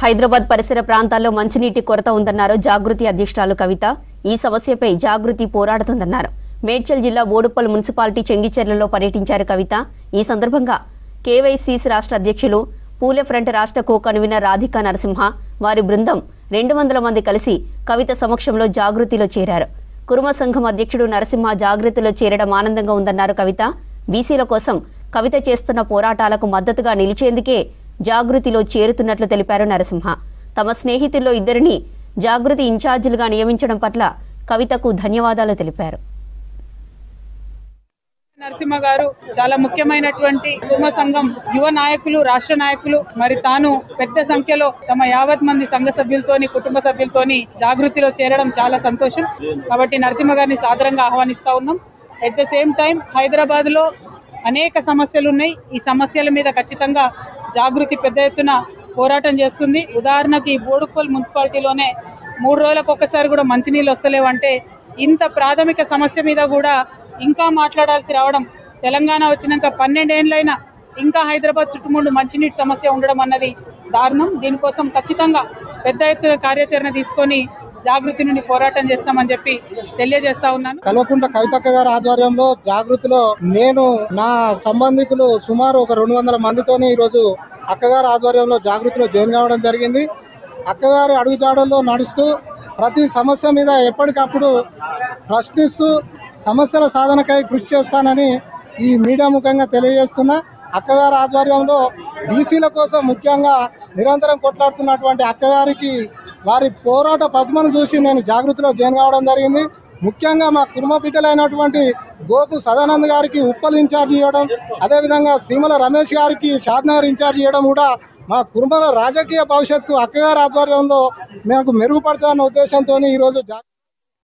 హైదరాబాద్ పరిసర ప్రాంతాల్లో మంచినీటి కొరత ఉందన్నారు జాగృతి అధ్యక్షురాలు కవిత. ఈ సమస్యపై జాగృతి పోరాడుతుందన్నారు. మేడ్చల్ జిల్లా బోడుప్పల్ మున్సిపాలిటీ చెంగిచెర్లలో పర్యటించారు కవిత. ఈ సందర్భంగా కేవైసీసీ రాష్ట్ర అధ్యక్షులు పూలే ఫ్రంట్ రాష్ట్ర కో-కన్వీనర్ రాధికా నరసింహ వారి బృందం 200 మంది కలిసి కవిత సమక్షంలో జాగృతిలో చేరారు. కురుమ సంఘం అధ్యక్షుడు నరసింహ జాగృతిలో చేరడం ఆనందంగా ఉందన్నారు కవిత. బీసీల కోసం కవిత చేస్తున్న పోరాటాలకు మద్దతుగా నిలిచేందుకే జాగృతిలో చేరుతున్నట్లు తెలిపారు నరసింహ. తమ స్నేహితుల్లో 2 జాగృతి ఇన్ఛార్జీలుగా నియమించడం పట్ల కవితకు ధన్యవాదాలు తెలిపారు. నరసింహ గారు చాలా ముఖ్యమైనటువంటి కుటుంబ సంఘం యువ నాయకులు, రాష్ట్ర నాయకులు. మరి తాను పెద్ద సంఖ్యలో తమ 50 మంది సంఘ సభ్యులతోని, కుటుంబ సభ్యులతోని జాగృతిలో చేరడం చాలా సంతోషం. కాబట్టి నరసింహ గారిని సాదరంగా ఆహ్వానిస్తా ఉన్నాం. At the same time Hyderabad లో అనేక సమస్యలు ఉన్నాయి. ఈ సమస్యల మీద ఖచ్చితంగా జాగృతి పెద్ద ఎత్తున పోరాటం చేస్తుంది. ఉదాహరణకి బోడుప్పల్ మున్సిపాలిటీలోనే 3 రోజులకు ఒకసారి కూడా మంచినీళ్ళు వస్తలేవంటే ఇంత ప్రాథమిక సమస్య మీద కూడా ఇంకా మాట్లాడాల్సి రావడం, తెలంగాణ వచ్చినాక 12 ఏళ్ళైనా ఇంకా హైదరాబాద్ చుట్టుముందు మంచినీటి సమస్య ఉండడం అన్నది దారుణం. దీనికోసం ఖచ్చితంగా పెద్ద ఎత్తున కార్యాచరణ తీసుకొని జాగృతి నుండి పోరాటం చేస్తామని చెప్పి తెలియజేస్తా ఉన్నాను. కల్వకుంట్ల కవితక్క గారి ఆధ్వర్యంలో జాగృతిలో నేను నా సంబంధికులు సుమారు ఒక 200 మందితోని ఈరోజు అక్కగారి ఆధ్వర్యంలో జాగృతిలో జాయిన్ కావడం జరిగింది. అక్కగారి అడుగుజాడల్లో నడుస్తూ ప్రతి సమస్య మీద ఎప్పటికప్పుడు ప్రశ్నిస్తూ సమస్యల సాధనకై కృషి చేస్తానని ఈ మీడియా ముఖంగా తెలియజేస్తున్నా. అక్కగారి ఆధ్వర్యంలో బీసీల కోసం ముఖ్యంగా నిరంతరం కొట్లాడుతున్నటువంటి అక్కగారికి వారి పోరాట పద్మను చూసి నేను జాగృతిలో జాయిన్ కావడం జరిగింది. ముఖ్యంగా మా కుటుంబ బిడ్డలైనటువంటి గోపు సదానంద్ గారికి ఉప్పల్ ఇన్ఛార్జ్ ఇవ్వడం, అదేవిధంగా శ్రీమల రమేష్ గారికి షాద్నగర్ ఇన్ఛార్జ్ ఇవ్వడం కూడా మా కుటుంబంలో రాజకీయ భవిష్యత్తు అక్కగారి ఆధ్వర్యంలో మాకు మెరుగుపడతాయన్న ఉద్దేశంతో ఈరోజు